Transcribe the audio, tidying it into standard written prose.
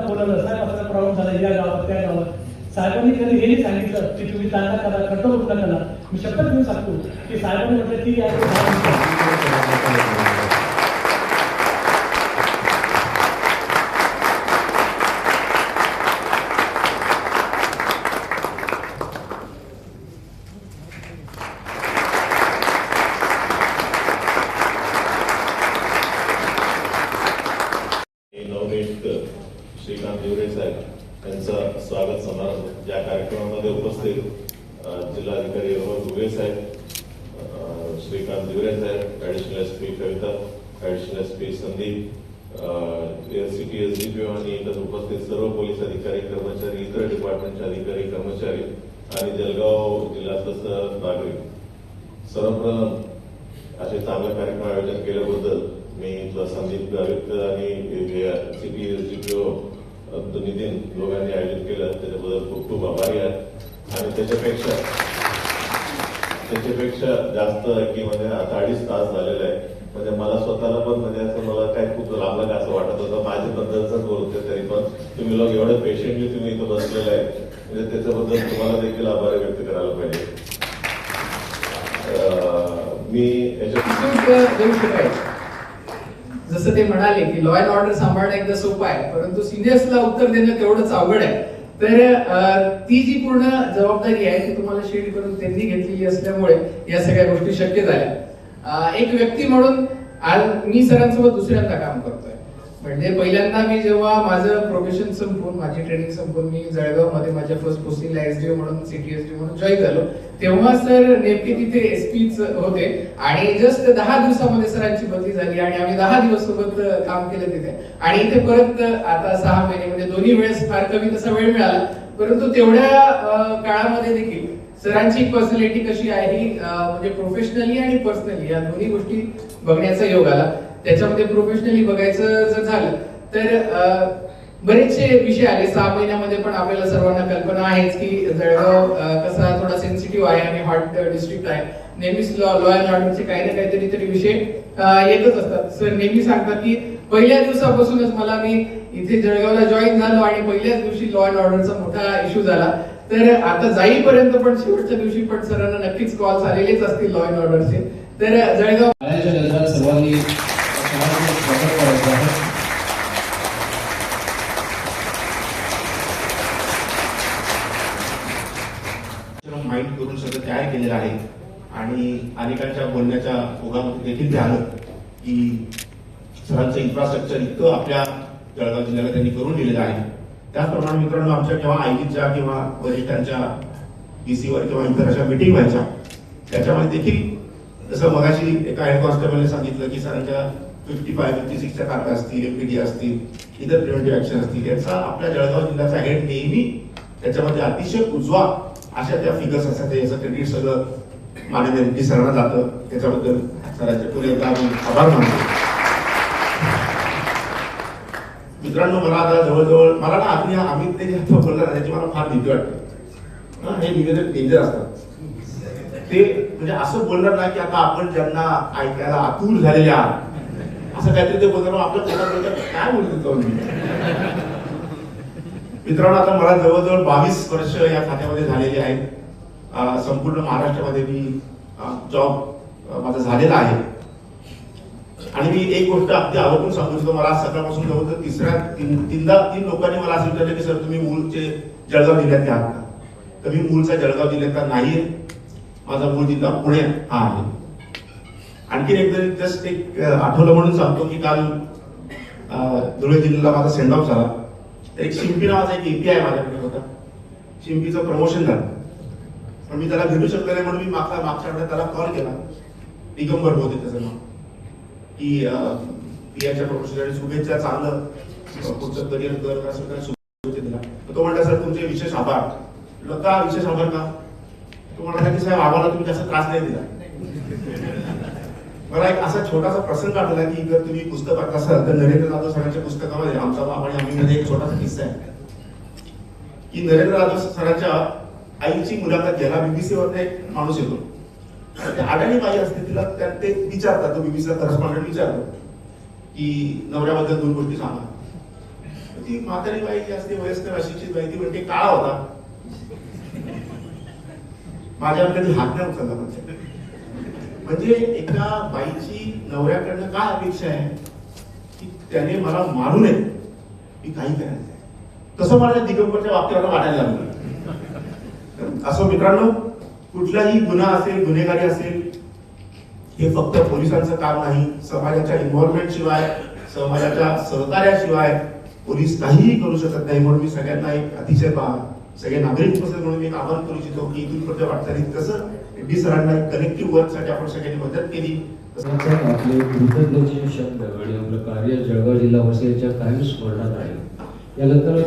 साहेबांना बोलवलं, साहेब असा प्रॉब्लेम झाला या गावात त्या गावात. साहेबांनी कधी हेही सांगितलं की तुम्ही चांगला करा, खर्च कुठला करा. मी शपथ घेऊन सांगतो की साहेबांनी म्हटलं ठीक आहे. श्रीकांत दिवरे साहेब यांचा स्वागत समारंभ या कार्यक्रमामध्ये उपस्थित जिल्हाधिकारी दुबे साहेब, श्रीकांत दिवरे साहेब, additional SP Kavita, additional SP Sandeep, city SDPO आणि इतर उपस्थित सर्व पोलीस अधिकारी कर्मचारी, इतर डिपार्टमेंटचे अधिकारी कर्मचारी आणि जळगाव जिल्ह्यातलं नागरिक, सर्वप्रथम असे चांगले कार्यक्रम आयोजन केल्याबद्दल मी संदीप गावित आणि सिटी एसडीपीओ नितीन लोकांनी आयोजित केलं त्याच्याबद्दल खूप खूप आभारी आहे. आणि त्याच्यापेक्षा जास्त की म्हणजे आता 2.5 तास झालेला आहे. म्हणजे मला स्वतःला पण म्हणजे असं मला काय खूप लांबलं का असं वाटत होतं. माझ्याबद्दलच बोलते तरी पण तुम्ही लोक एवढं पेशंटली तुम्ही इथं बसलेलं आहे म्हणजे त्याच्याबद्दल तुम्हाला देखील आभार व्यक्त करायला पाहिजे. मी जसं ते म्हणाले की लॉ अँड ऑर्डर सांभाळणं एकदा सोपं आहे, परंतु सिनियर्सला उत्तर देणं तेवढंच अवघड आहे. तर ती जी पूर्ण जबाबदारी आहे ती तुम्हाला शेड करून त्यांनी घेतलेली असल्यामुळे या सगळ्या गोष्टी शक्य झाल्या. एक व्यक्ती म्हणून आज मी सरांसोबत दुसऱ्यांदा काम करतोय. म्हणजे पहिल्यांदा मी जेव्हा माझं प्रोफेशन संपून माझी ट्रेनिंग संपून मी जळगाव मध्ये माझ्या फर्स्ट पोस्टिंगला एसडीओ म्हणून सिटी एसडीओ म्हणून जॉईन झालो, तेव्हा सर नेमके तिथे एसपीच होते आणि जस्ट 10 दिवसामध्ये सरांची बदली झाली आणि आम्ही 10 दिवस सोबत काम केलं तिथे. आणि इथे परत आता 6 महिने म्हणजे दोन्ही वेळेस फार कमी तसा वेळ मिळाला, परंतु तेवढ्या काळामध्ये देखील सरांची पर्सनॅलिटी कशी आहे ही म्हणजे प्रोफेशनली आणि पर्सनली या दोन्ही गोष्टी बघण्याचा योग आला. त्याच्यामध्ये प्रोफेशनली बघायचं जर झालं तर बरेचसे विषय आले 6 महिन्यामध्ये. पण आपल्याला सर्वांना कल्पना आहेच की जळगाव कसा थोडा सेन्सिटिव्ह आहे आणि हॉट डिस्ट्रिक्ट आहे. नेहमीच लॉ अँड ऑर्डरचे काही ना काहीतरी तरी विषय येतच असतात. सर नेहमी सांगतात की पहिल्या दिवसापासूनच मला मी इथे जळगावला जॉईन झालो आणि पहिल्याच दिवशी लॉ अँड ऑर्डरचा मोठा इश्यू झाला. तर आता जाईपर्यंत पण शेवटच्या दिवशी पण सरांना नक्कीच कॉल आलेलेच असतील लॉ अँड ऑर्डरचे. तर जळगाव सर्वांनी माइंड करून सगळं तयार केलेलं आहे. आणि अनेकांच्या बोलण्याच्या ओघामध्ये देखील ते आलं की सरांचं इन्फ्रास्ट्रक्चर इतकं आपल्या जळगाव जिल्ह्याला त्यांनी करून दिलेलं आहे. त्याचप्रमाणे मित्रांनो, आमच्या जेव्हा आयजीच्या किंवा वरिष्ठांच्या डीसीवर किंवा इतर अशा मिटिंग व्हायच्या त्याच्यामध्ये देखील जसं मगाशी एका हेड कॉन्स्टेबलने सांगितलं की सरांच्या 55-56च्या कारवाया असतील, एमपीडी असतील, इतर प्रिव्हेंटिव्ह ऍक्शन असतील, याचा आपल्या जळगाव जिल्ह्याचा हेड नेहमी त्याच्यामध्ये अतिशय उजवा अशा त्या फिगर्स असतात. याचं क्रेडिट सगळं माननीय एमपी सरांना जातं. त्याच्याबद्दल सरांचे पुढे एकदा आभार मानतो. मित्रांनो, मला आता जवळजवळ मला ना अमित ते जे बोलणार त्याची मला फार भीती वाटते. हे निवेदन डेंजर असतात. ते म्हणजे असं बोलणार नाही की आता आपण ज्यांना ऐकायला आतुर झालेले आहात असं काहीतरी ते बोलणार. आपलं काय बोलतो मी. मित्रांनो, आता मला जवळजवळ 22 वर्ष या खात्यामध्ये झालेली आहेत. संपूर्ण महाराष्ट्रामध्ये मी जॉब माझा झालेला आहे. आणि मी एक गोष्ट अगदी आवर्जून सांगू इच्छितो. मला सकाळपासून जवळजवळ तीन लोकांनी मला असं विचारलं की सर तुम्ही मूळचे जळगाव जिल्ह्यातले आहात का? तर मी मूळचा जळगाव जिल्ह्यातला नाहीये. माझा मूळ जिल्हा पुणे हा आहे. आणखी एकदा जस्ट एक आठवलं म्हणून सांगतो की काल धुळे जिल्ह्याला माझा सेंड ऑफ झाला. तर एक शिंपी नावाचा एक एपीआय माझ्याकडे होता. शिंपीचं प्रमोशन झालं, पण मी त्याला भेटू शकलो नाही म्हणून मी मागच्या आठवड्यात त्याला कॉल केला. दिगंबर होते त्याचं नाव, की पीआयच्या प्रमोशन शुभेच्छा, चांगलं पुढचं करिअर कर असं काय शुभेच्छा दिला. तो म्हणला सर तुमचे विशेष आभार. का विशेष आभार का? तो म्हणाला की साहेब आम्हाला तुम्ही जास्त त्रास नाही दिला. मला एक असा छोटासा प्रसंग आठवला की जर तुम्ही पुस्तक वाचत असाल तर नरेंद्र जाधव सरांच्या पुस्तकामध्ये आमचा बाप आणि आम्ही मध्ये एक छोटासा किस्सा आहे की नरेंद्र जाधव सरांच्या आईची मुलाखत घ्यायला बीबीसीवर एक माणूस येतो. ते अडाणी बाई असते, तिला ते विचारतात, तो बीबीसीचा करस्पॉन्डंट विचारतो की नवऱ्याबद्दल 2 गोष्टी सांगा. ती म्हातारी बाई जी असते, वयस्कर अशिक्षित बाई, ती म्हणते काळा होता. माझ्यावर कधी हात नाही उचलला म्हणजे एका बाईची नवऱ्याकडनं काय अपेक्षा आहे की त्याने मला मारू नये, मी काही करायचं आहे. तसं मला दिगंबरच्या बाबतीत वाटायला लागलं. असं मित्रांनो, कुठलाही गुन्हा असेल, गुन्हेगारी असेल, हे फक्त पोलिसांचं काम नाही. समाजाच्या इन्व्हॉल्वमेंट शिवाय, समाजाच्या सहकार्याशिवाय पोलीस काहीही करू शकत नाही. म्हणून मी सगळ्यांना एक अतिशय सगळे नागरिक म्हणून एक आवाहन करू इच्छितो की इथून पुढच्या वाटचालीत कसं डी सरांना एक कनेक्टिव्ह वर्कसाठी आपण सगळ्यांनी मदत केली. आपले कृतज्ञतेचे शब्द आणि आपलं कार्य जळगाव जिल्हा परिषदेच्या कायम स्मरणात राहील. यानंतर